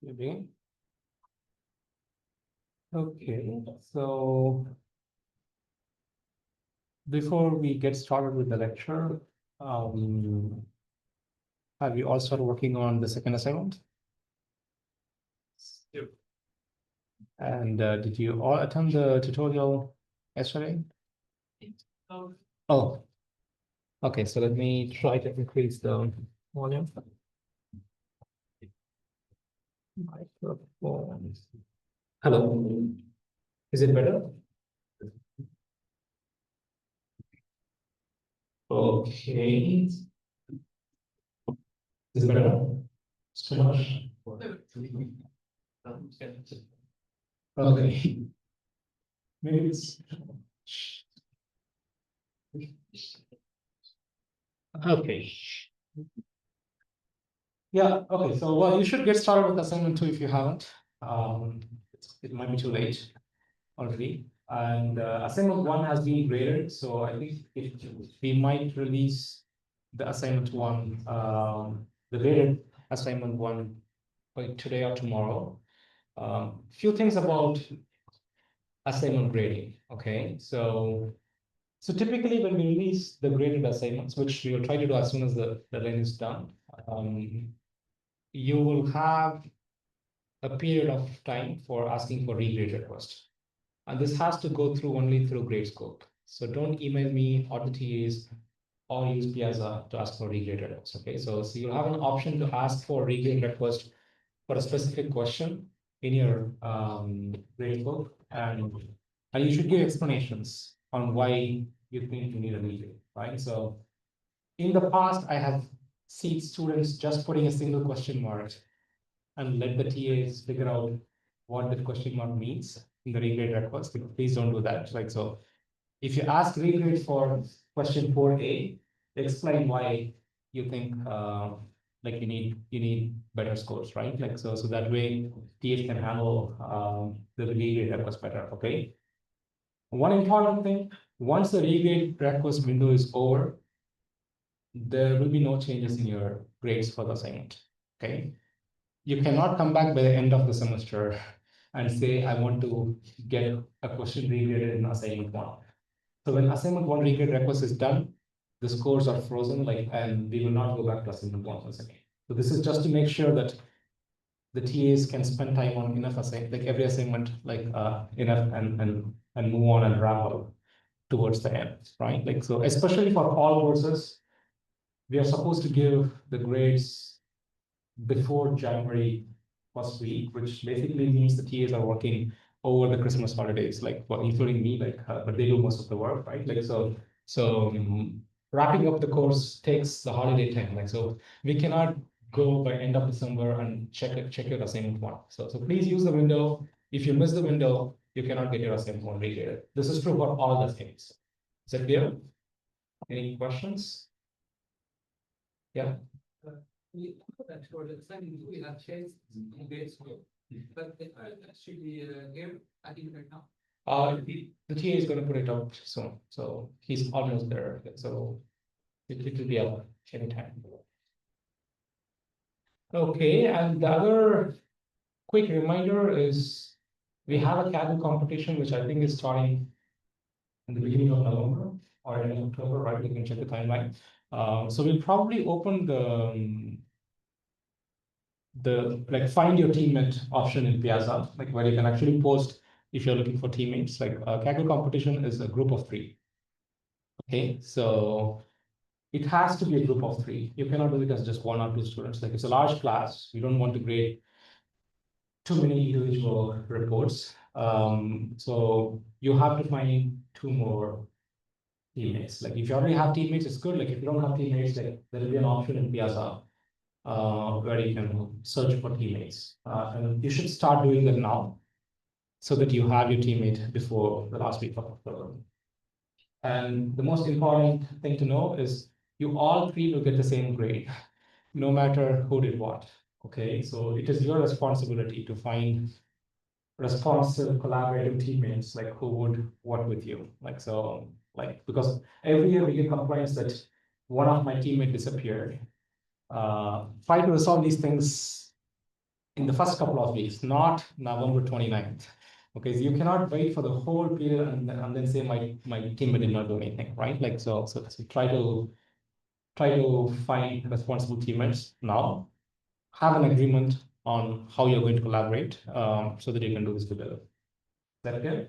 You begin. Okay, so before we get started with the lecture, have you all started working on the second assignment? Yep. And did you all attend the tutorial yesterday? Oh, okay, so let me try to increase the volume. Microphone. Hello, is it better? Okay. Is it better? It's too much. Okay. Maybe it's okay. Yeah, okay. So well, you should get started with assignment 2 if you haven't. It might be too late already. And assignment 1 has been graded, so I think we might release the assignment 1, the graded assignment 1 by today or tomorrow. Few things about assignment grading. Okay, so typically when we release the graded assignments, which we will try to do as soon as the deadline is done, you will have a period of time for asking for regrade request. And this has to go through only through Gradescope. So don't email me or the TAs or use Piazza to ask for regrade request. Okay, so you'll have an option to ask for regrade request for a specific question in your Gradescope, and you should give explanations on why you think you need a regrade, right? So in the past, I have seen students just putting a single question mark and let the TAs figure out what the question mark means in the regrade request. Please don't do that. Like, so if you ask regrade for question 4A, explain why you think like you need better scores, right? Like, so that way TAs can handle the regrade request better. Okay. One important thing, once the regrade request window is over, there will be no changes in your grades for the assignment. Okay. You cannot come back by the end of the semester and say, I want to get a question regraded in assignment 1. So when assignment 1 regrade request is done, the scores are frozen, like, and we will not go back to assignment 1 once again. So this is just to make sure that the TAs can spend time on enough assignment, like every assignment, like enough and move on and wrap up towards the end, right? Like, so especially for all courses, we are supposed to give the grades before January first week, which basically means the TAs are working over the Christmas holidays, like, well, including me, like, but they do most of the work, right? Like, wrapping up the course takes the holiday time. Like, so we cannot go by end of December and check your assignment 1. So please use the window. If you miss the window, you cannot get your assignment 1 regraded. This is true for all the things. Is that clear? Any questions? Yeah. That for the assignment we have changed in grade school, but actually here I think right now. The TA is going to put it out soon, so he's almost there. So it will be out anytime. Okay, and the other quick reminder is we have a Kaggle competition, which I think is starting in the beginning of November or in October, right? You can check the timeline. So we'll probably open the like find your teammate option in Piazza, like where you can actually post if you're looking for teammates. Like Kaggle competition is a group of 3. Okay, so it has to be a group of 3. You cannot do it as just 1 or 2 students. Like, it's a large class. You don't want to grade too many individual reports. So you have to find 2 more teammates. Like, if you already have teammates, it's good. Like, if you don't have teammates, like, there will be an option in Piazza where you can search for teammates. And you should start doing that now so that you have your teammate before the last week of October. And the most important thing to know is you all 3 will get the same grade, no matter who did what. Okay, so it is your responsibility to find responsive, collaborative teammates, like who would work with you. Like, so, like, because every year we get complaints that one of my teammates disappeared. Try to resolve these things in the first couple of weeks, not November 29th. Okay, so you cannot wait for the whole period and then say my team did not do anything, right? Like so try to find responsible teammates now. Have an agreement on how you're going to collaborate so that you can do this together. Is that okay?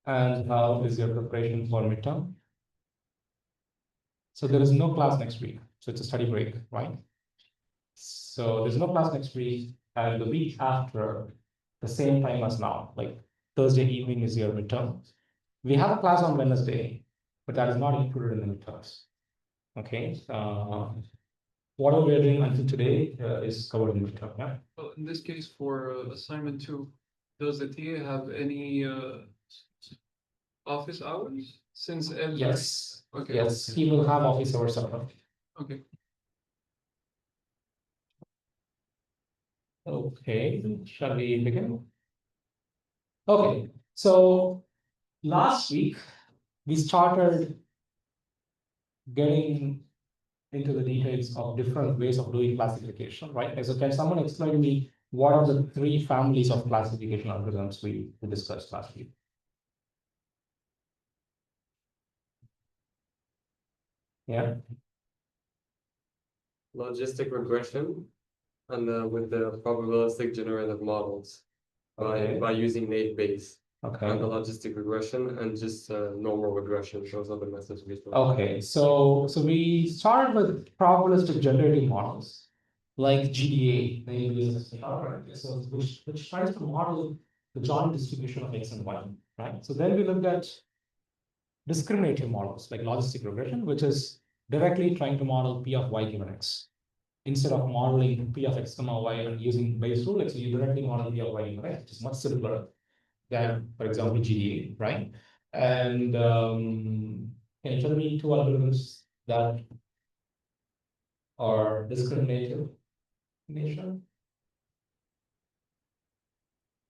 And how is your preparation for midterm? So there is no class next week. So it's a study break, right? So there's no class next week. And the week after, the same time as now, like Thursday evening is your midterm. We have a class on Wednesday, but that is not included in the midterms. Okay. Whatever we're doing until today is covered in the midterm. Yeah. Well, in this case, for assignment 2, does the TA have any office hours? Since every... Yes. Okay. Yes, he will have office hours. Okay. Okay, shall we begin? Okay, so last week we started getting into the details of different ways of doing classification, right? So can someone explain to me what are the three families of classification algorithms we discussed last week? Yeah. Logistic regression and with the probabilistic generative models by using naive Bayes. Okay. And the logistic regression and just normal regression. Those are the methods we use. Okay, so we started with probabilistic generative models like GDA, naive Bayes, so which tries to model the joint distribution of X and Y, right? So then we looked at discriminative models like logistic regression, which is directly trying to model P of Y given X. Instead of modeling P of X comma Y and using Bayes rule, so you directly model P of Y given X, which is much simpler than, for example, GDA, right? And can you tell me two algorithms that are discriminative in nature?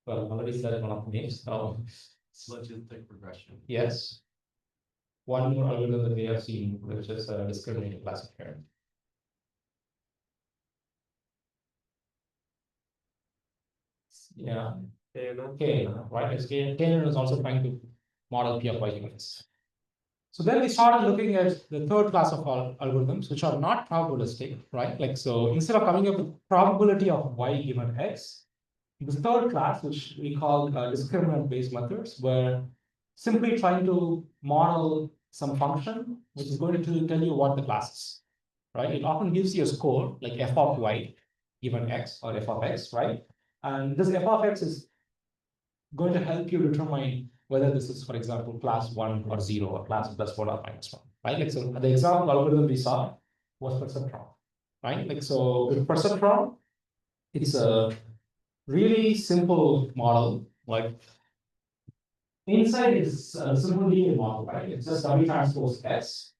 Well, already said one of the names. Oh, Logistic regression. yes. One more algorithm that we have seen, which is a discriminative classifier. Yeah. Okay, right? Taylor is also trying to model P of Y units. So then we started looking at the third class of algorithms, which are not probabilistic, right? Like, so instead of coming up with probability of Y given X, the third class, which we call discriminant-based methods, were simply trying to model some function, which is going to tell you what the class is, right? It often gives you a score, like f of y given x or f of x, right? And this f of x is going to help you determine whether this is, for example, class 1 or 0 or class plus 1 or minus 1, right? Like, so the example algorithm we saw was perceptron, right? Like, so with perceptron, it's a really simple model. Like, inside is a simple linear model, right? It's just W transpose S.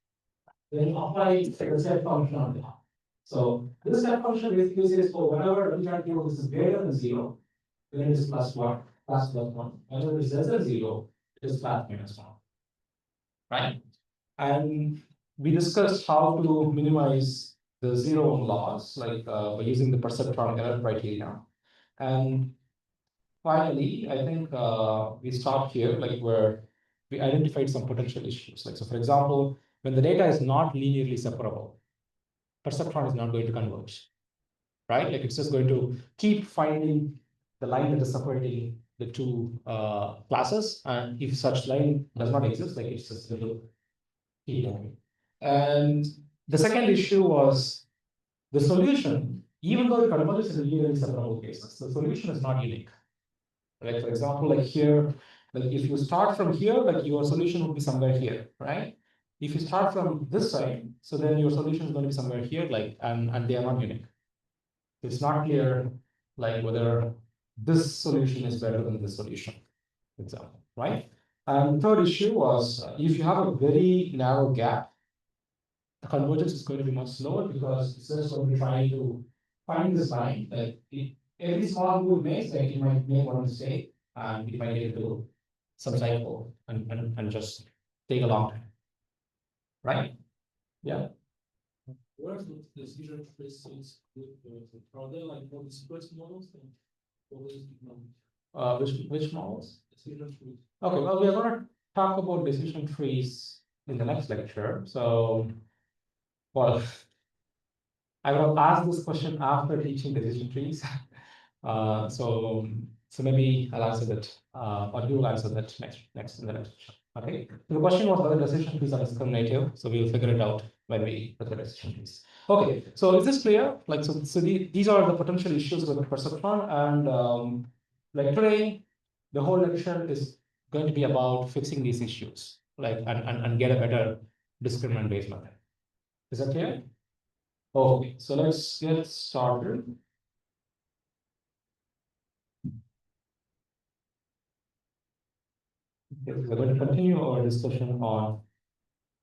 Then you apply the step function on top. So this step function basically says, oh, whenever W transpose is greater than 0, then it is plus 1, plus 1. Whenever it is less than 0, it is plus minus 1, right? And we discussed how to minimize the 0 loss, like by using the perceptron error criteria. And finally, I think we stopped here, like where we identified some potential issues. Like, so for example, when the data is not linearly separable, perceptron is not going to converge, right? Like, it's just going to keep finding the line that is separating the two classes. And if such line does not exist, like, it's just going to keep going. And the second issue was the solution, even though it converges in linearly separable cases, the solution is not unique. Like, for example, like here, like if you start from here, like your solution would be somewhere here, right? If you start from this side, so then your solution is going to be somewhere here, like, and they are not unique. It's not clear, like, whether this solution is better than this solution, for example, right? And the third issue was if you have a very narrow gap, the convergence is going to be much slower because it's just going to be trying to find this line. Like, every small move makes, like, you might make one mistake and it might get to some cycle and just take a long time, right? Yeah. where the decision trees is are they like more dispersed models and which models? Decision trees. Okay, well, we are going to talk about decision trees in the next lecture. So, well, I would have asked this question after teaching decision trees. So maybe I'll answer that, or you will answer that next in the next lecture. Okay. So the question was whether decision trees are discriminative. So we will figure it out when we look at decision trees. Okay. So is this clear? Like these are the potential issues with perceptron, and like today, the whole lecture is going to be about fixing these issues, like and get a better discriminant based method. Is that clear? Okay. So let's get started. Okay, we're going to continue our discussion on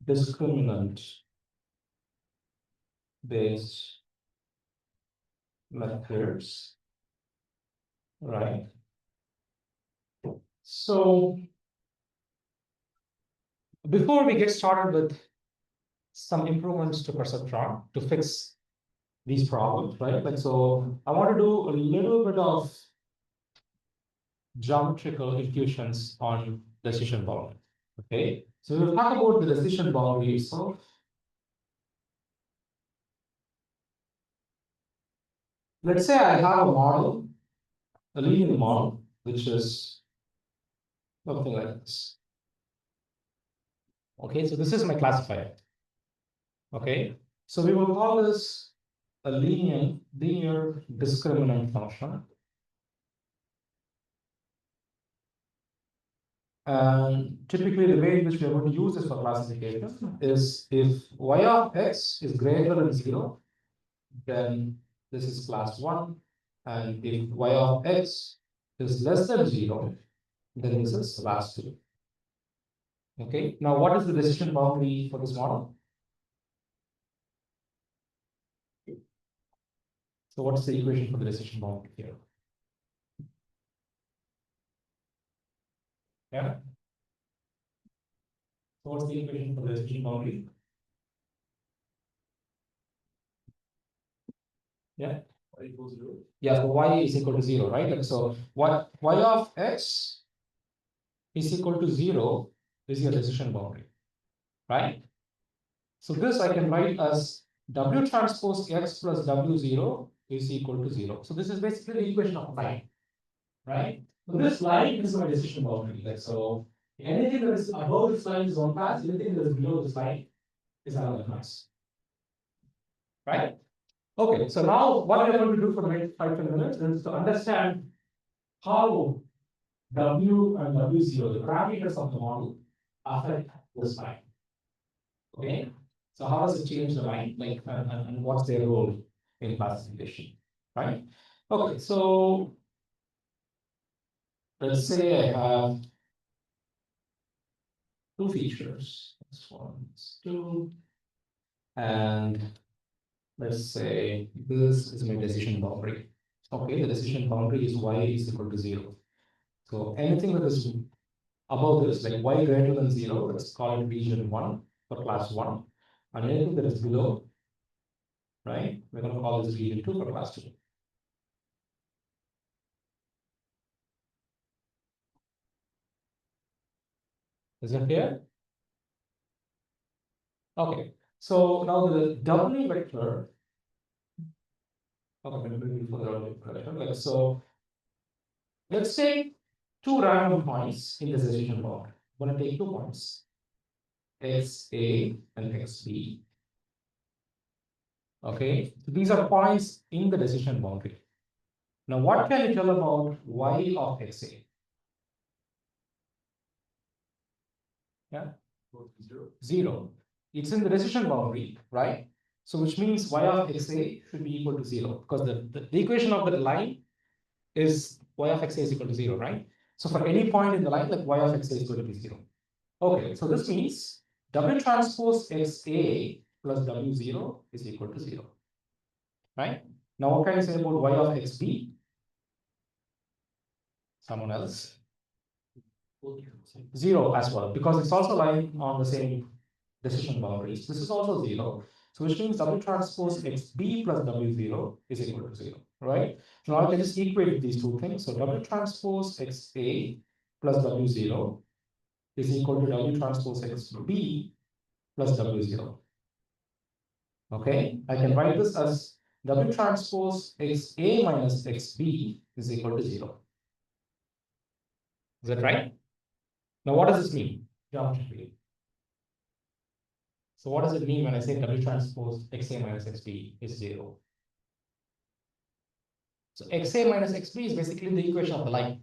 discriminant based methods, right? So before we get started with some improvements to perceptron to fix these problems, right? Like, so I want to do a little bit of geometrical intuitions on decision boundary. Okay, so we'll talk about the decision boundary itself. Let's say I have a model, a linear model, which is something like this. Okay, so this is my classifier. Okay, so we will call this a linear discriminant function. And typically the way in which we are going to use this for classification is if y of x is greater than 0, then this is class 1. And if y of x is less than 0, then this is class 2. Okay, now what is the decision boundary for this model? So what's the equation for the decision boundary here? Yeah. So what's the equation for the decision boundary? Yeah. Y equals 0. Yeah, so y is equal to 0, right? Like, so y of x is equal to 0 is your decision boundary, right? So this I can write as w transpose x plus w0 is equal to 0. So this is basically the equation of line, right? So this line is my decision boundary. Like, so anything that is above this line is one class, anything that is below this line is another class, right? Okay, so now what we are going to do for the next 5 minutes is to understand how W and W0, the parameters of the model, affect this line. Okay, so how does it change the line, like, and what's their role in classification, right? Okay, so let's say I have two features. This one is 2, and let's say this is my decision boundary. Okay, the decision boundary is y is equal to 0. So anything that is above this, like y greater than 0, let's call it region 1 for class 1. And anything that is below, right, we're going to call this region 2 for class 2. Is that clear? Okay, so now the W vector, okay, maybe for the W vector, like, so let's take two random points in this decision boundary. I'm going to take 2 points, xa and xb. Okay, so these are points in the decision boundary. Now, what can you tell about y of xa? Yeah, 0. It's in the decision boundary, right? So which means y of xa should be equal to 0, because the equation of the line is y of xa is equal to 0, right? So for any point in the line, like y of xa is going to be 0. Okay, so this means w transpose xa plus w0 is equal to 0, right? Now what can you say about y of xb? Someone else? 0 as well, because it's also lying on the same decision boundaries. This is also 0. So which means W transpose XB plus W0 is equal to 0, right? So now I can just equate these two things. So W transpose XA plus W0 is equal to W transpose XB plus W0. Okay, I can write this as W transpose XA minus XB is equal to 0. Is that right? Now, what does this mean geometrically? So what does it mean when I say W transpose XA minus XB is 0? So XA minus XB is basically the equation of the line,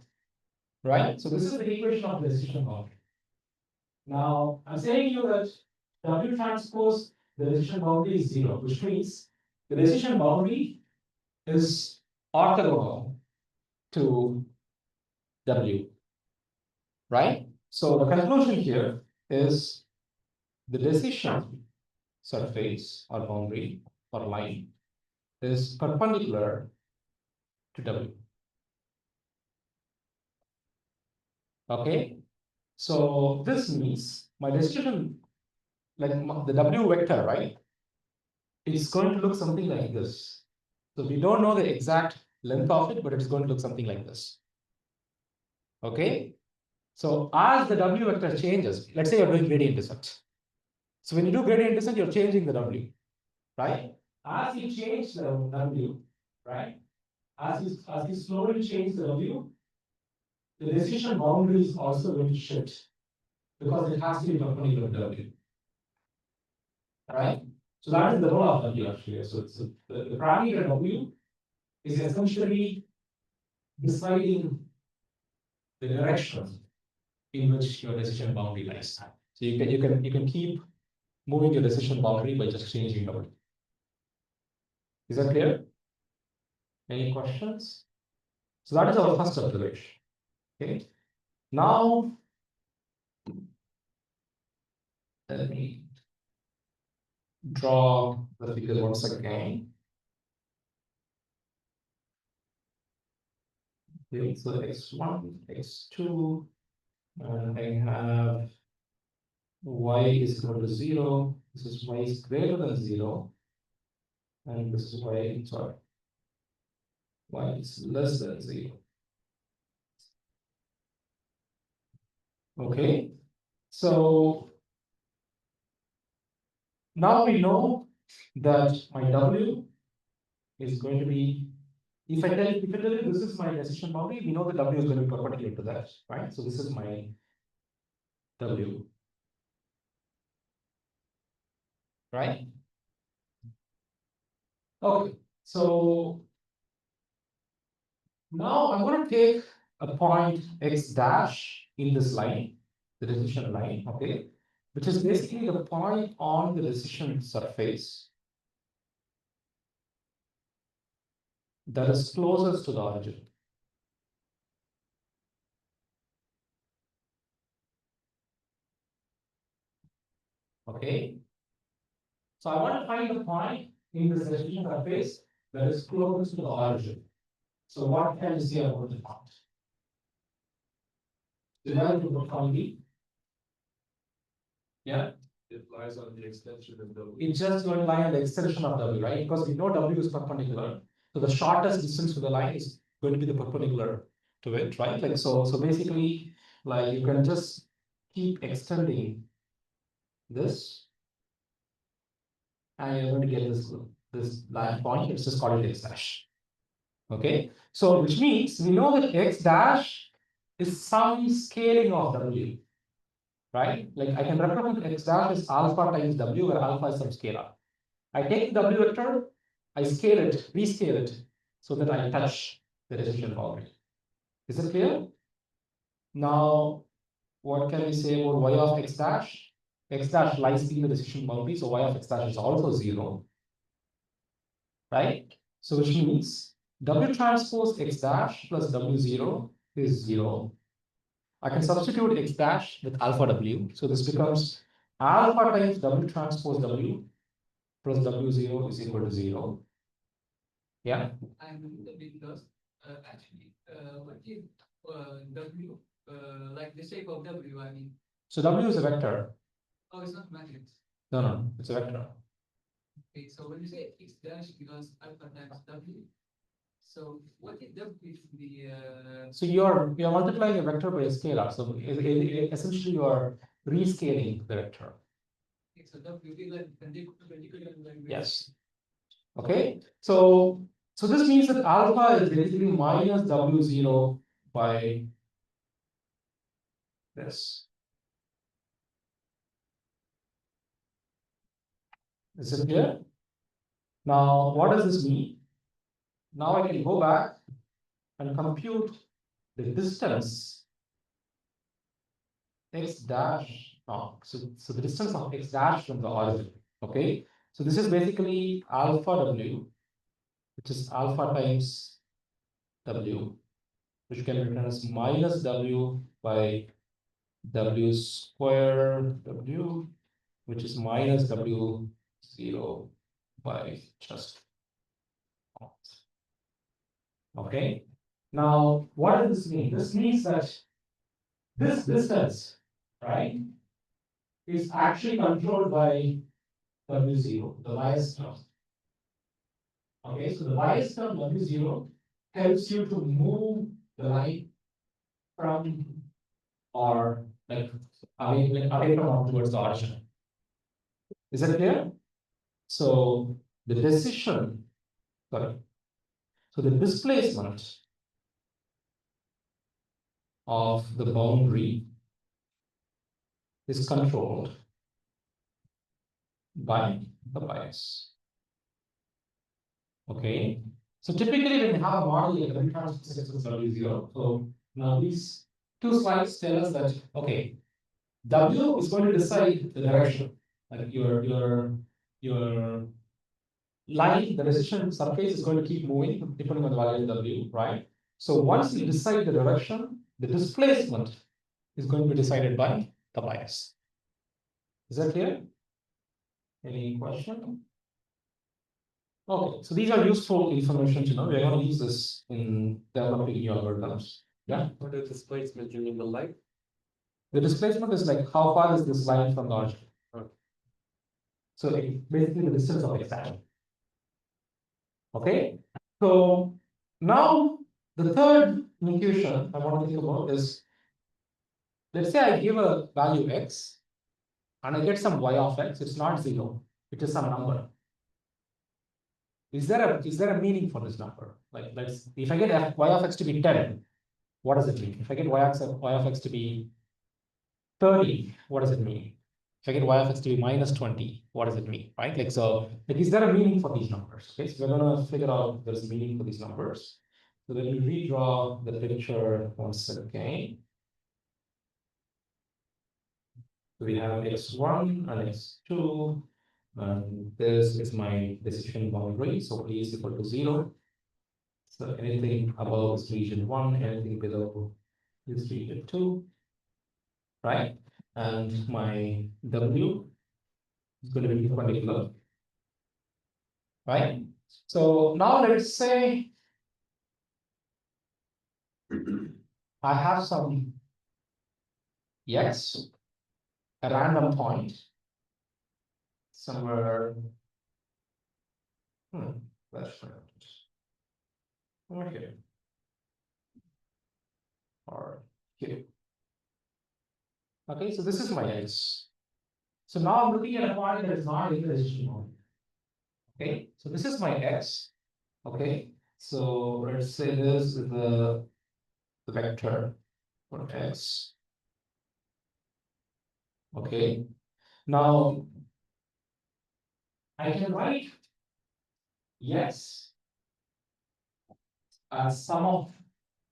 right? So this is the equation of the decision boundary. Now, I'm saying you that W transpose the decision boundary is 0, which means the decision boundary is orthogonal to W, right? So the conclusion here is the decision surface or boundary or line is perpendicular to W. Okay, so this means my decision, like the W vector, right? It's going to look something like this. So we don't know the exact length of it, but it's going to look something like this. Okay, so as the W vector changes, let's say you're doing gradient descent. So when you do gradient descent, you're changing the W, right? As you change the W, right? As you slowly change the W, the decision boundary is also going to shift because it has to be perpendicular to W, right? So that is the role of W actually. So the parameter W is essentially deciding the direction in which your decision boundary lies. So you can keep moving your decision boundary by just changing W. Is that clear? Any questions? So that is our first observation. Okay. Now let me draw the figure once again. Okay, so x1, x2, and I have y is equal to 0. This is y is greater than 0. And this is y, sorry, y is less than 0. Okay, so now we know that my W is going to be, if I tell you this is my decision boundary, we know that W is going to be perpendicular to that, right? So this is my W, right? Okay, so now I'm going to take a point x dash in this line, the decision line, okay, which is basically the point on the decision surface that is closest to the origin. Okay, so I want to find the point in this decision surface that is closest to the origin. So what can you say about the point? Divided by probability. Yeah. It lies on the extension of W. It's just going to lie on the extension of W, right? Because we know W is perpendicular. So the shortest distance to the line is going to be the perpendicular to it, right? Like so basically, like you can just keep extending this, and you're going to get this line point. It's just called x dash. Okay, so which means we know that x dash is some scaling of W, right? Like I can represent x dash as alpha times W, where alpha is some scalar. I take the W vector, I scale it, rescale it, so that I touch the decision boundary. Is it clear? Now, what can we say about y of x dash? X dash lies in the decision boundary, so y of x dash is also 0, right? So which means W transpose x dash plus W0 is 0. I can substitute x dash with alpha W. So this becomes alpha times W transpose W plus W0 is equal to 0. Yeah. I'm a little bit lost. Actually, what is W? Like the shape of W, I mean. So W is a vector. Oh, it's not matrix. No, it's a vector. Okay, so when you say x dash equals alpha times w, so what is w is the So you're multiplying a vector by a scalar. So essentially you are rescaling the vector. okay, so w is like perpendicular line. Yes. Okay. So this means that alpha is basically minus w0 by this. Is it clear? Now, what does this mean? Now I can go back and compute the distance x dash. No, so the distance of x dash from the origin. Okay. So this is basically alpha w, which is alpha times w, which can be written as minus w by w square w, which is minus w0 by just. Okay. Now, what does this mean? This means that this distance, right, is actually controlled by w0, the bias term. Okay, so the bias term w0 helps you to move the line from or like away from or towards the origin. Is that clear? So the decision, sorry. So the displacement of the boundary is controlled by the bias. Okay. So typically when you have a model like W transpose X W0, so now these two slides tell us that okay, W is going to decide the direction. Like your line, the decision surface is going to keep moving depending on the value of W, right? So once you decide the direction, the displacement is going to be decided by the bias. Is that clear? Any question? Okay, so these are useful information to know. We're going to use this in developing your algorithms. Yeah. For the displacement, you mean the light? The displacement is like how far is this line from the origin? Okay. So basically the distance of extraction. Okay. So now the third equation I want to think about is, let's say I give a value x and I get some y of x. It's not 0. It is some number. Is there a meaning for this number? Like if I get y of x to be 10, what does it mean? If I get y of x to be 30, what does it mean? If I get y of x to be minus 20, what does it mean? Right? Like is there a meaning for these numbers? Okay, so we're gonna figure out if there's a meaning for these numbers. So let me redraw the picture once again. So we have x1 and x2, and this is my decision boundary. So p is equal to 0. So anything above is region 1, anything below is region 2, right? And my w is going to be perpendicular, right? So now let's say I have some x, a random point somewhere. That's right. Okay. Or here. Okay, so this is my x. So now I'm looking at a point that is not in the decision point. Okay, so this is my x. Okay, so let's say this is the vector for x. Okay, now I can write yes as sum of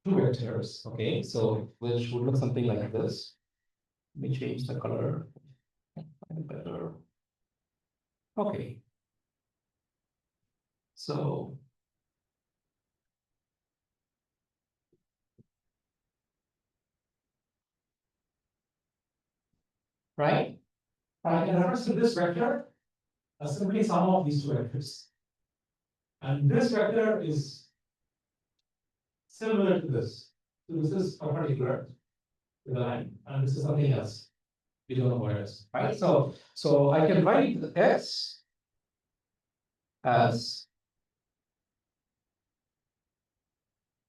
two vectors. Okay, so which would look something like this. Let me change the color. Better. Okay. So right, I can reference to this vector as simply sum of these two vectors. And this vector is similar to this. So this is perpendicular to the line, and this is something else. We don't know what it is, right? So I can write the x as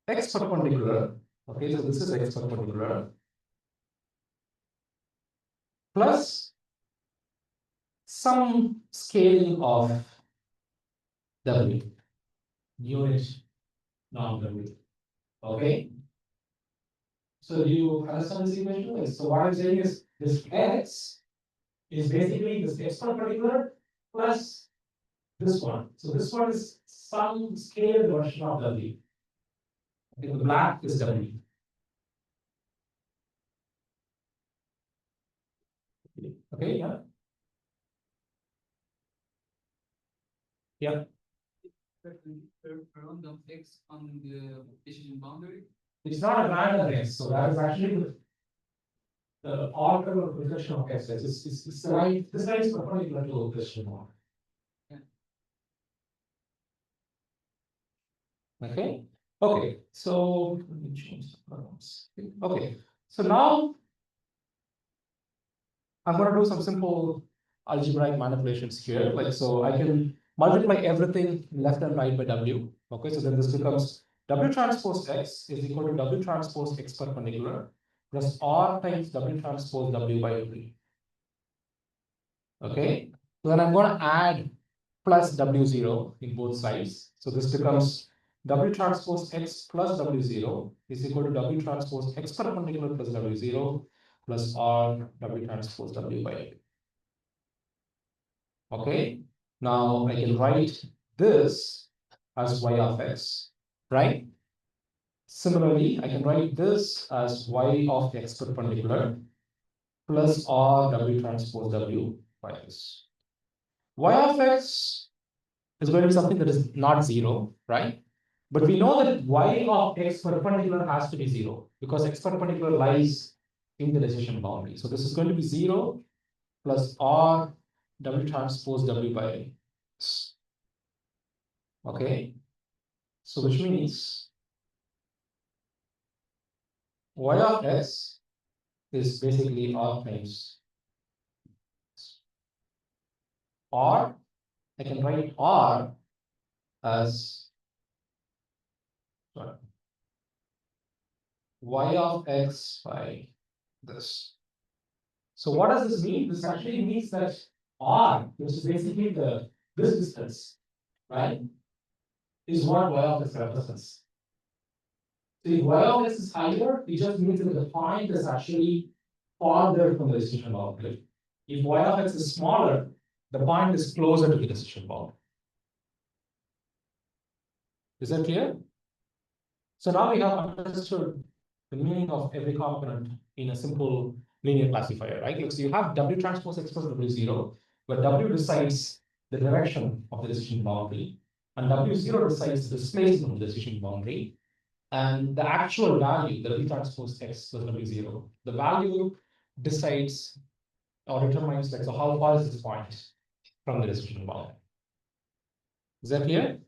x perpendicular. Okay, so this is x perpendicular plus some scaling of w, unit norm w. Okay. So do you understand this equation? So what I'm saying is this x is basically this x perpendicular plus this one. So this one is some scaled version of w. Okay, the black is w. Okay, yeah. Yeah. Random x on the decision boundary. It's not a random x, so that is actually the order of projection of x. It's the right, this line is perpendicular to this one. Okay. Okay. So let me change the columns. Okay. So now I'm going to do some simple algebraic manipulations here. Like, so I can multiply everything left and right by w. Okay, so then this becomes w transpose x is equal to w transpose x perpendicular plus r times w transpose w by w. Okay, so then I'm going to add plus w0 in both sides. So this becomes w transpose x plus w0 is equal to w transpose x perpendicular plus w0 plus r w transpose w by w. Okay, now I can write this as y of x, right? Similarly, I can write this as y of x perpendicular plus r w transpose w by this. Y of x is going to be something that is not zero, right? But we know that y of x perpendicular has to be zero because x perpendicular lies in the decision boundary. So this is going to be 0 plus r w transpose w by x. Okay, so which means y of x is basically r times, or I can write r as sorry, y of x by this. So what does this mean? This actually means that r, which is basically this distance, right, is what y of x represents. So if y of x is higher, it just means that the point is actually farther from the decision boundary. If y of x is smaller, the point is closer to the decision boundary. Is that clear? So now we have understood the meaning of every component in a simple linear classifier, right? Like, so you have w transpose x plus w0, where w decides the direction of the decision boundary, and w0 decides the displacement of the decision boundary, and the actual value, the w transpose x plus w0, the value decides or determines, like, so how far is this point from the decision boundary? Is that clear?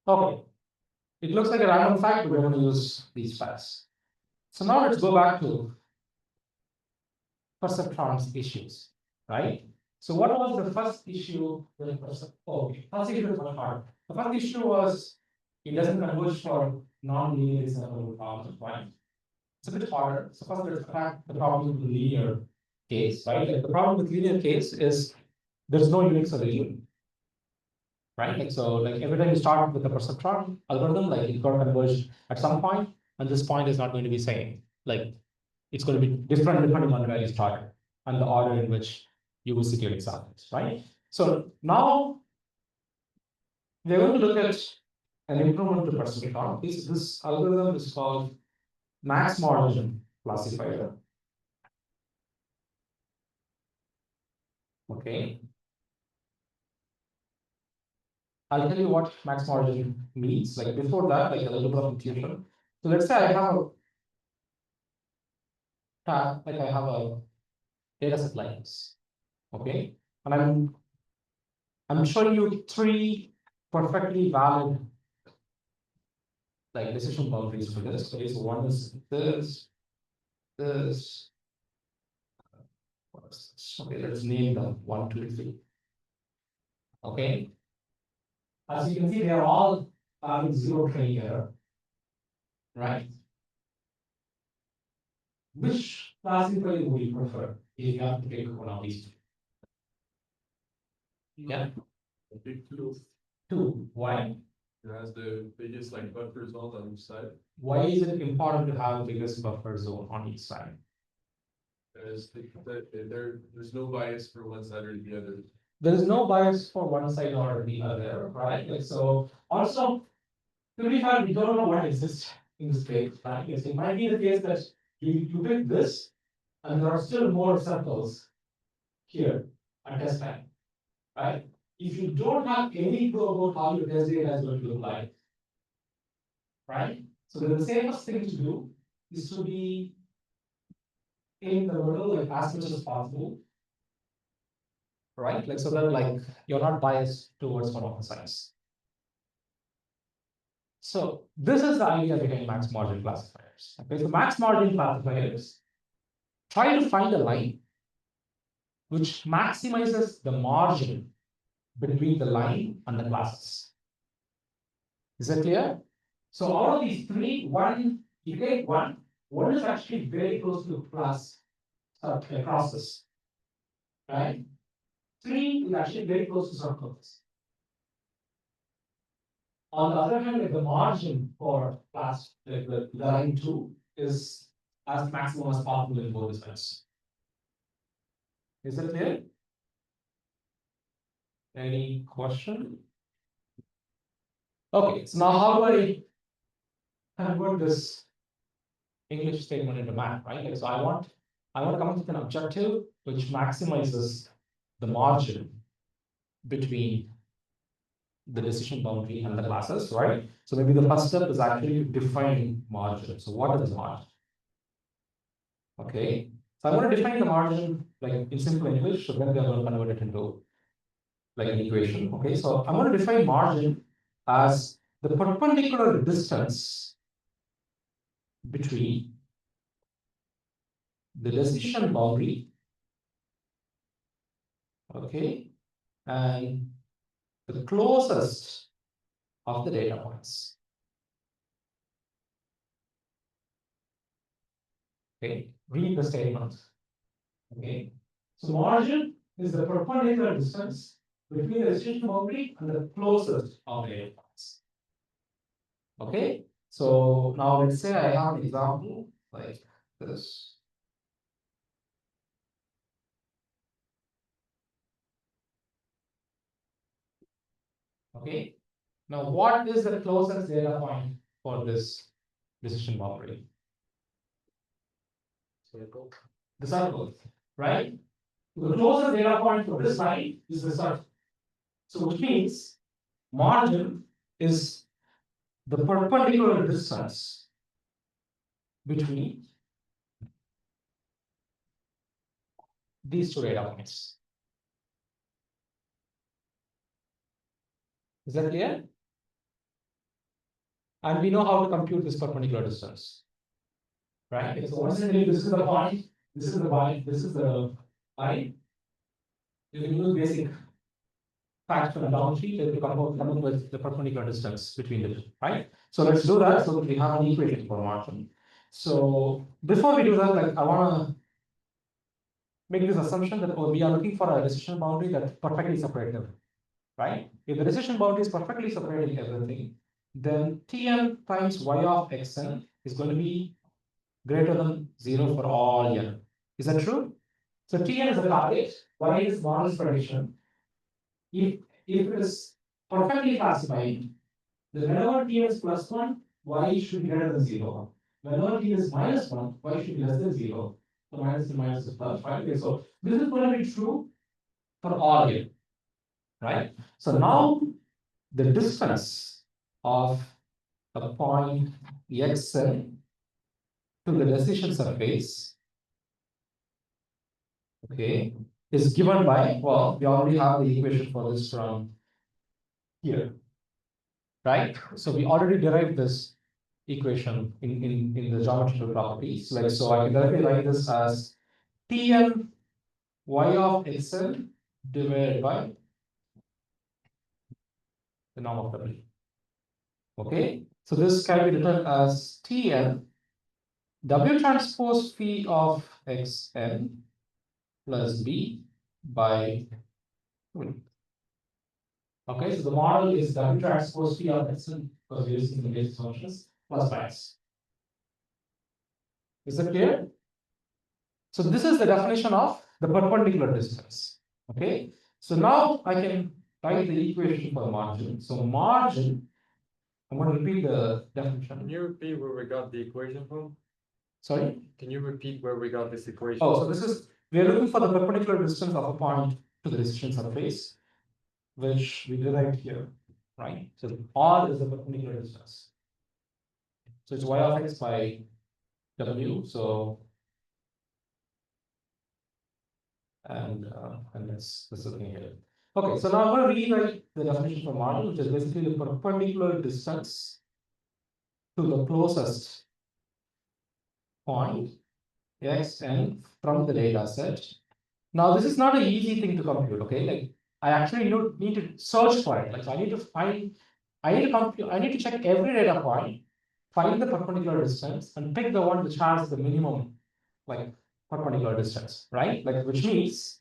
Okay. It looks like a random fact, but we're going to use these facts. So now let's go back to perceptrons issues, right? So what was the first issue with first issue was much harder. The first issue was it doesn't converge for non-linear separable problems, right? It's a bit harder. So first let's attack the problem with the linear case, right? Like the problem with linear case is there's no Unix origin, right? Like, so like every time you start with the perceptron algorithm, like it's got to converge at some point, and this point is not going to be same. Like it's going to be different depending on where you started and the order in which you visit your examples, right? So now we're going to look at an improvement to perceptron. This algorithm is called max margin classifier. Okay. I'll tell you what max margin means. Like before that, like a little bit of intuition. So let's say I have a tab, like I have a data set like this. Okay. And I'm showing you three perfectly valid like decision boundaries for this. Okay, so one is this. What is this? Okay, let's name them 1, 2, 3. Okay, As you can see, they are all having zero training error, right? Which classifier would you prefer if you have to pick one of these two? Yeah. Big two. Two. Why? It has the biggest like buffer zone on each side. Why is it important to have the biggest buffer zone on each side? There's there's no bias for one side or the other. There is no bias for one side or the other, right? Like so. Also, to be fair, we don't know what exists in this case, right? Yes, it might be the case that you pick this, and there are still more circles here at test time, right? If you don't have any clue about how your test data is going to look like, right? So the safest thing to do is to be in the middle, like as much as possible, right? Like so that like you're not biased towards one of the sides. So this is the idea behind max margin classifiers. Okay, so max margin classifiers try to find a line which maximizes the margin between the line and the classes. Is that clear? So out of these three, you take one is actually very close to class crosses, right? Three is actually very close to circles. On the other hand, like the margin for class, like the line two is as maximum as possible in both sides. Is that clear? Any question? Okay, so now how do I convert this English statement into math, right? Like, so I want to come up with an objective which maximizes the margin between the decision boundary and the classes, right? So maybe the first step is actually defining margin. So what is margin? Okay, so I want to define the margin like in simple English, so then we are going to convert it into like an equation. Okay, so I'm going to define margin as the perpendicular distance between the decision boundary, okay, and the closest of the data points. Okay, read the statement. Okay, so margin is the perpendicular distance between the decision boundary and the closest of the data points. Okay, so now let's say I have an example like this. Okay, now what is the closest data point for this decision boundary? Circle. The circle, right? The closest data point for this line is the circle. So which means margin is the perpendicular distance between these two data points. Is that clear? And we know how to compute this perpendicular distance, right? So once I tell you this is the point, this is the point, this is the line, you can use basic facts from the down sheet to come up with the perpendicular distance between the two, right? So let's do that so that we have an equation for margin. So before we do that, like I want to make this assumption that we are looking for a decision boundary that's perfectly separated, right? If the decision boundary is perfectly separating everything, then Tn times y of xn is going to be greater than 0 for all n. Is that true? So Tn is the target, y is model prediction. If it is perfectly classified, then whenever T is plus 1, y should be greater than 0. Whenever T is minus 1, y should be less than 0. So minus and minus is plus, right? Okay, so this is going to be true for all here, right? So now the distance of a point xn to the decision surface, okay, is given by, well, we already have the equation for this from here, right? So we already derived this equation in the geometrical properties. Like so, I can directly write this as Tn y of xn divided by the norm of W. Okay, so this can be written as Tn W transpose phi of xn plus b by 2. Okay, so the model is W transpose phi of xn because we're using the basis functions plus bias. Is that clear? So this is the definition of the perpendicular distance. Okay, so now I can write the equation for margin. So margin, I'm going to repeat the definition. Can you repeat where we got the equation from? Sorry? Can you repeat where we got this equation? Oh, so this is, we are looking for the perpendicular distance of a point to the decision surface, which we derived here, right? So R is the perpendicular distance. So it's y of x by w. So and let's look here. Okay, so now I'm going to rewrite the definition for margin, which is basically the perpendicular distance to the closest point xn from the data set. Now this is not an easy thing to compute. Okay, like I actually need to search for it. Like so I need to find, I need to compute, I need to check every data point, find the perpendicular distance, and pick the one which has the minimum like perpendicular distance, right? Like which means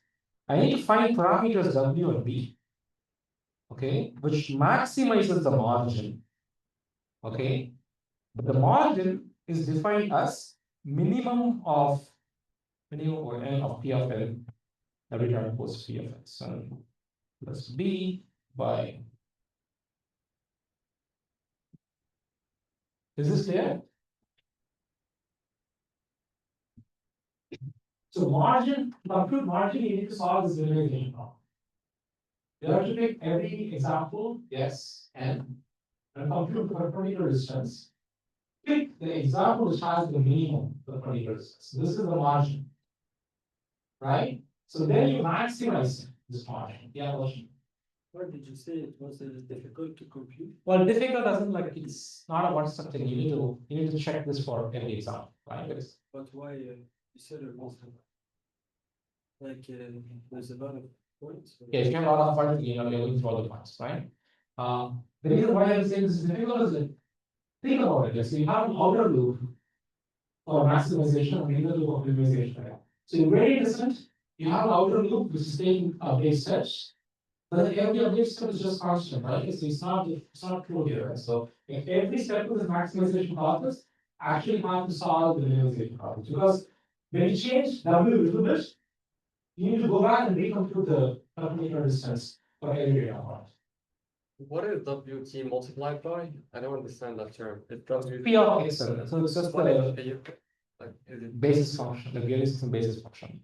I need to find parameters w and b, okay, which maximizes the margin, okay, but the margin is defined as minimum of or n of p of n w transpose p of x plus b by. Is this clear? So margin, to compute margin, you need to solve this minimization problem. You have to pick every example, yes, and compute the perpendicular distance. Pick the example which has the minimum perpendicular distance. This is the margin, right? So then you maximize this margin. Yeah, question. What did you say? It was difficult to compute? Well, difficult doesn't like it's not a one-step thing. You need to check this for every example, right? But why you said it was like there's a lot of points. Yeah, if you have a lot of points, you're going through all the points, right? The reason why I'm saying this is difficult is that think about it. So you have an outer loop for maximization and inner loop of minimization. Right? So in gradient descent, you have an outer loop which is taking update steps, but then every update step is just constant, right? So it's not true here. Right? So if every step of the maximization process actually have to solve the minimization problem because when you change W a little bit, you need to go back and recompute the perpendicular distance for every data point. What is WT multiplied by? I don't understand that term. It's W. P of x, so it's just What the is like is it basis function, the Gaussian system basis function.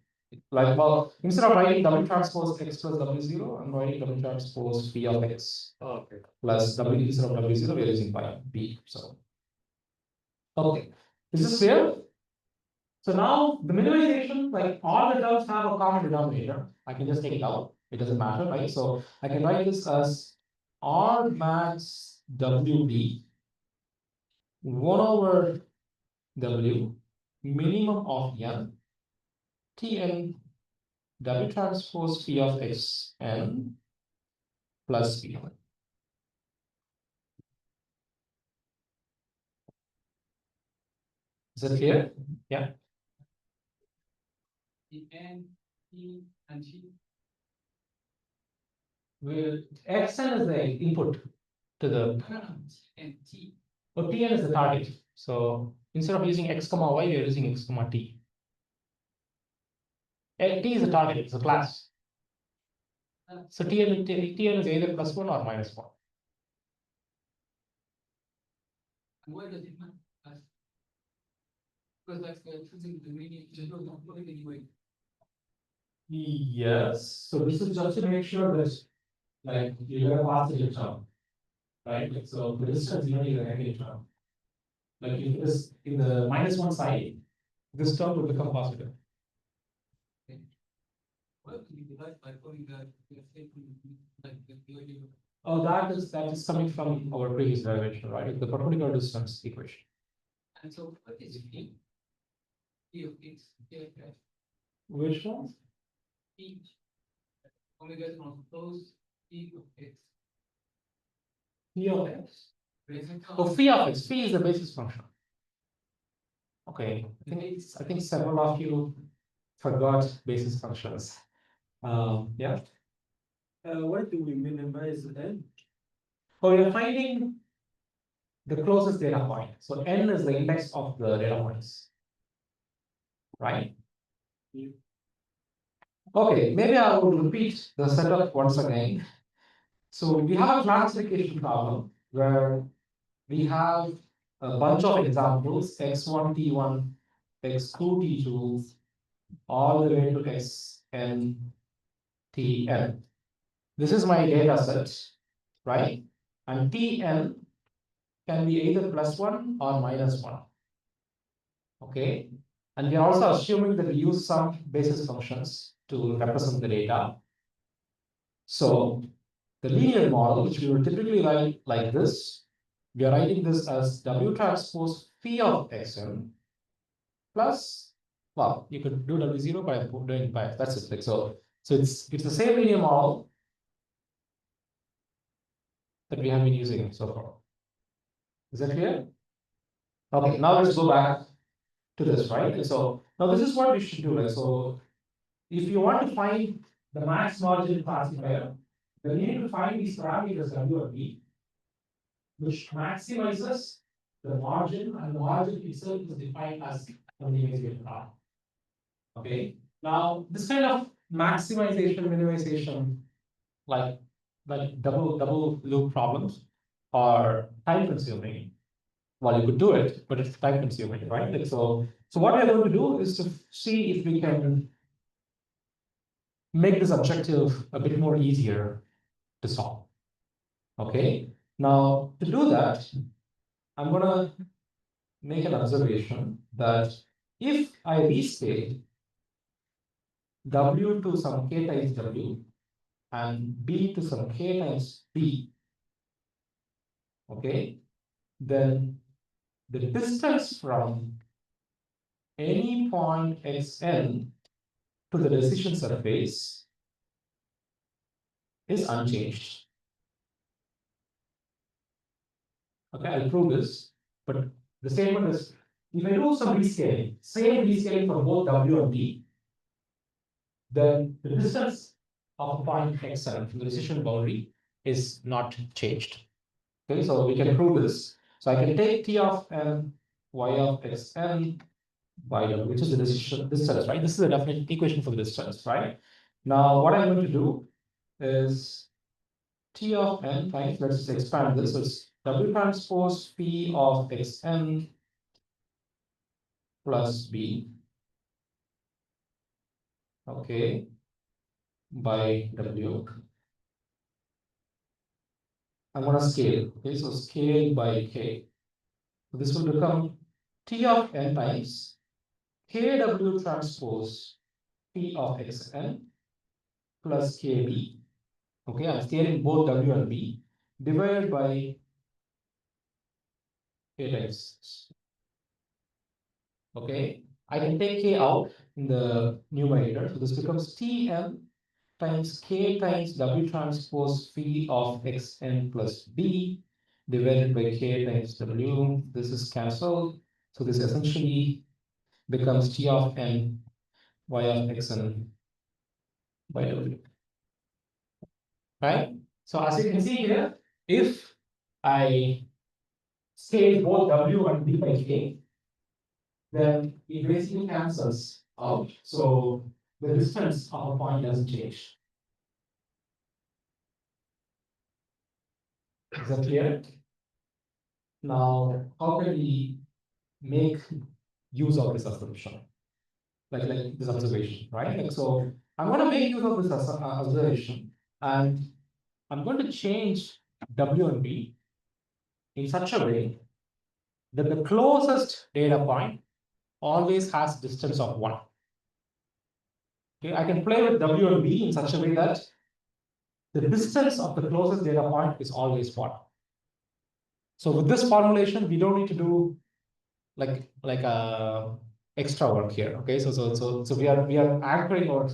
Like, well, instead of writing W transpose x plus W0, I'm writing W transpose P of x okay. plus W instead of W0, we're using by B. So, okay, is this clear? So now the minimization, like all the terms have a common denominator. I can just take it out. It doesn't matter, right? So I can write this as R max WB 1 over W minimum of n Tn W transpose P of x n plus P. Is that clear? Yeah. The N, T, and G. Well, xn is the input to the. And T. Oh, Tn is the target. So instead of using x comma y, we are using x comma t. T is a target, it's a class. So Tn is either +1 or -1. And why does it matter? Because that's choosing the meaning, just not putting anyway. Yes. So this is just to make sure that like you get a positive term, right? Like, so the distance you don't need a negative term. Like if this in the -1 side, this term will become positive. Well, you divide by putting that statement like the Oh, that is coming from our previous derivation, right? The perpendicular distance equation. And so what is P? P of x, P of x, Which one? P. Omega transpose P of x. Phi of x. Basic Oh, phi of x. Phi is the basis function. Okay, I think several of you forgot basis functions. Yeah. Why do we minimize n? Oh, you're finding the closest data point. So n is the index of the data points, right? Okay, maybe I will repeat the setup once again. So we have a classification problem where we have a bunch of examples, x1, t1, x2, t2, all the way to xn, tn. This is my data set, right? And tn can be either +1 or -1. Okay. And we are also assuming that we use some basis functions to represent the data. So the linear model, which we will typically write like this, we are writing this as W transpose phi of xn plus, well, you could do W0 by doing by, that's it. Like, so it's the same linear model that we have been using so far. Is that clear? Okay, now let's go back to this, right? And so now this is what we should do. Like, so if you want to find the max margin classifier, then you need to find these parameters W and B, which maximizes the margin, and the margin itself is defined as an image R. Okay. Now this kind of maximization, minimization, like double loop problems, are time consuming. Well, you could do it, but it's time consuming, right? Like, so what we are going to do is to see if we can make this objective a bit more easier to solve. Okay. Now to do that, I'm gonna make an observation that if I restate W to some k times W and B to some k times B, okay, then the distance from any point xn to the decision surface is unchanged. Okay, I'll prove this, but the statement is, if I do some rescaling, same rescaling for both W and B, then the distance of a point xn from the decision boundary is not changed. Okay, so we can prove this. So I can take T of n y of xn by w, which is the decision distance, right? This is the definite equation for the distance, right? Now what I'm going to do is T of n times, let's expand this, so it's W transpose P of xn plus B, okay, by W. I'm going to scale, okay, so scale by K. So this will become T of n times KW transpose P of xn plus KB. Okay, I'm scaling both W and B divided by K times. Okay, I can take K out in the numerator, so this becomes Tm times K times W transpose phi of xn plus B divided by K times W. This is cancelled, so this essentially becomes T of n y of xn by W. Right? So as you can see here, if I scale both W and B by K, then it basically cancels out. So the distance of a point doesn't change. Is that clear? Now, how can we make use of this assumption? Like this observation, right? Like, so I'm going to make use of this observation, and I'm going to change W and B in such a way that the closest data point always has distance of 1. Okay, I can play with W and B in such a way that the distance of the closest data point is always 1. So with this formulation, we don't need to do like extra work here. Okay, so we are anchoring our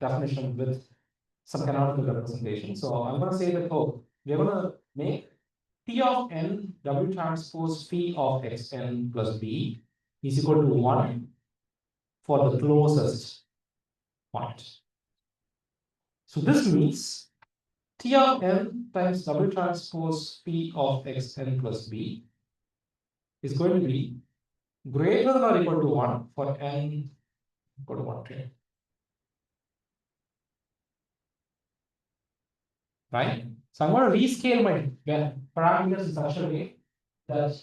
definition with some canonical representation. So I'm going to say that, oh, we are going to make T of n W transpose phi of xn plus b is equal to 1 for the closest point. So this means T of n times W transpose phi of xn plus b is going to be greater than or equal to 1 for n equal to 1 to. Right? So I'm going to rescale my parameters in such a way that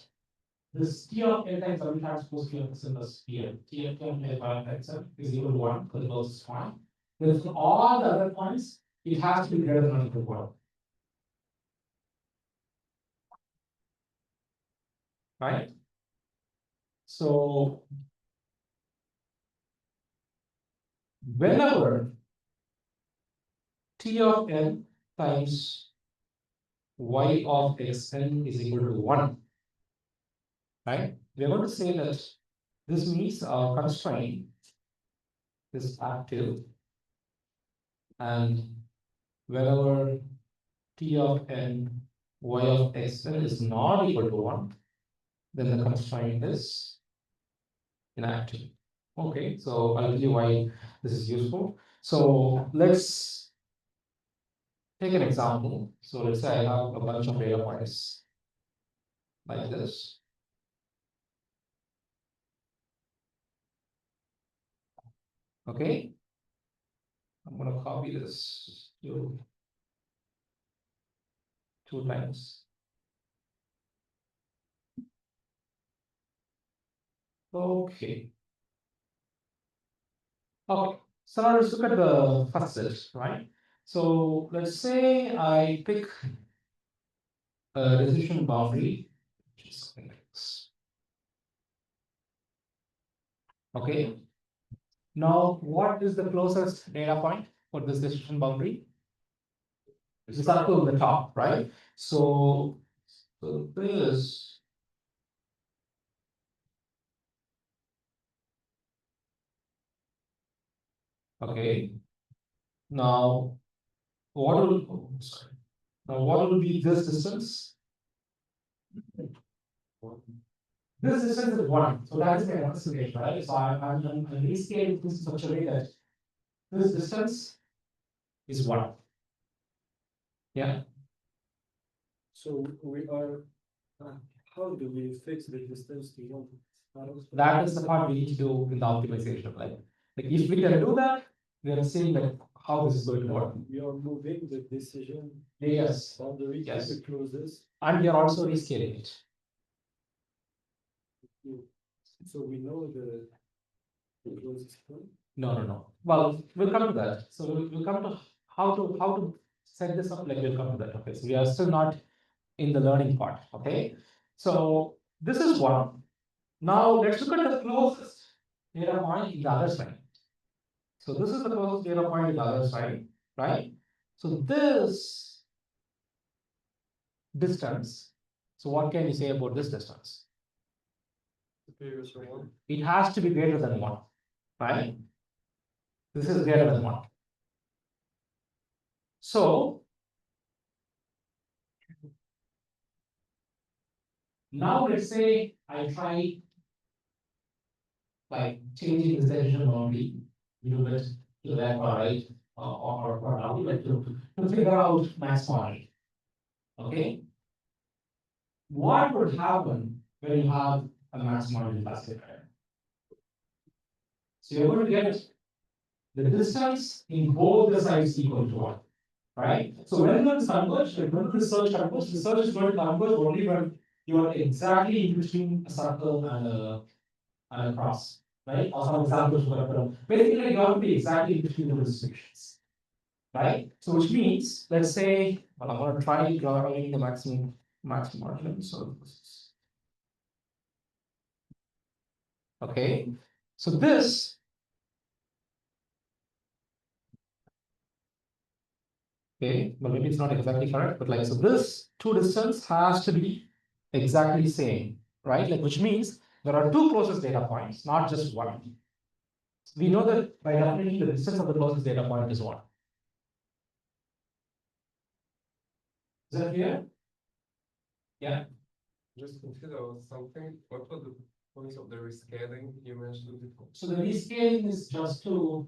this T of n times W transpose phi of xn plus b, T of n times xn is equal to 1 for the closest point. Then for all the other points, it has to be greater than or equal to 1. Right? So whenever T of n times y of xn is equal to 1, right? We're going to say that this means our constraint is active, and whenever T of n y of xn is not equal to 1, then the constraint is inactive. Okay, so I'll tell you why this is useful. So let's take an example. So let's say I have a bunch of data points like this. Okay, I'm going to copy this two times. Okay. Okay. So now let's look at the first set, right? So let's say I pick a decision boundary, which is something like this. Okay. Now, what is the closest data point for this decision boundary? The circle in the top, right? So this, okay. Now, what will, sorry. Now, what will be this distance? This distance is 1. So that is my representation, right? So I'm rescaling this in such a way that this distance is 1. Yeah. So we are, how do we fix the distance to 1? That is the part we need to do in the optimization. Like if we can do that, we are seeing like how this is going to work. We are moving the decision Yes. boundary Yes. to closest. And we are also rescaling it. So we know the closest point. No. Well, we'll come to that. So we'll come to how to set this up. Like we'll come to that. Okay. So we are still not in the learning part. Okay. So this is 1. Now let's look at the closest data point in the other side. So this is the closest data point in the other side, right? So this distance. So what can you say about this distance? It has to be greater than 1, right? This is greater than 1. So now let's say I try like changing this decision boundary a little bit to the left or right or down, like to figure out max quantity. Okay. What would happen when you have a max quantity classifier? So you're going to get the distance in both the sides equal to 1, right? So when this converge, like when the search converge, the search is going to converge only when you are exactly in between a circle and a cross, right? Or some examples we're going to put up. Basically, you have to be exactly in between the distributions, right? So which means, let's say, well, I'm going to try drawing the maximum margin. So okay, so this. Okay, well, maybe it's not exactly correct, but like, so this two distance has to be exactly same, right? Like, which means there are two closest data points, not just one. We know that by definition, the distance of the closest data point is 1. Is that clear? Yeah. Just consider something, what was the point of the rescaling you mentioned before? So the rescaling is just to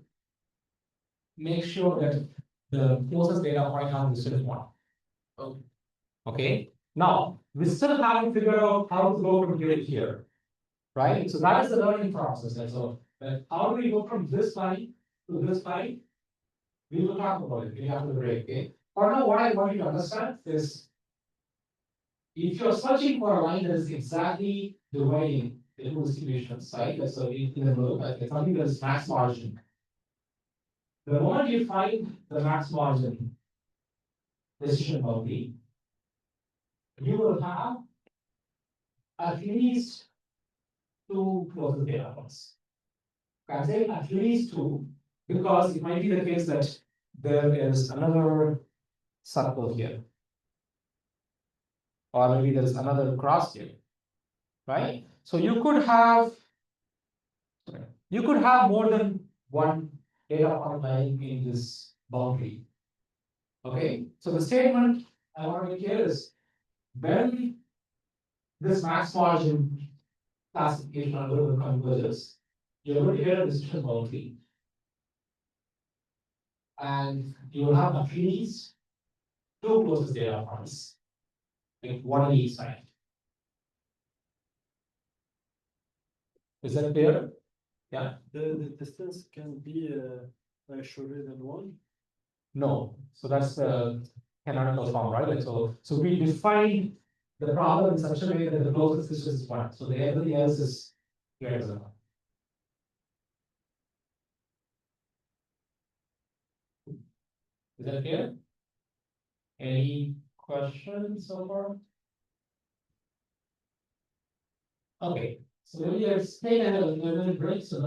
make sure that the closest data point has the student one. Okay. Okay, now we still haven't figured out how to go from here to here. Right? So that is the learning process. And so how do we go from this line to this line? We will talk about it. We have to break. Okay. For now, what I want you to understand is if you're searching for a line that is exactly dividing the two distributions, right? Like, so in the middle, like something that is max margin. The moment you find the max margin decision boundary, you will have at least two closest data points. I'm saying at least two, because it might be the case that there is another circle here. Or maybe there is another cross here. Right? So you could have more than one data point lying in this boundary. Okay, so the statement I want to make here is when this max margin classification algorithm converges, you're going to get a decision boundary. And you will have at least two closest data points, like one on each side. Is that clear? Yeah. The distance can be shorter than one. No, so that's the canonical form, right? Like so we define the problem in such a way that the closest distance is one. So everything else is greater than one. Is that clear? Any questions so far? Okay, so let me explain a little bit break. So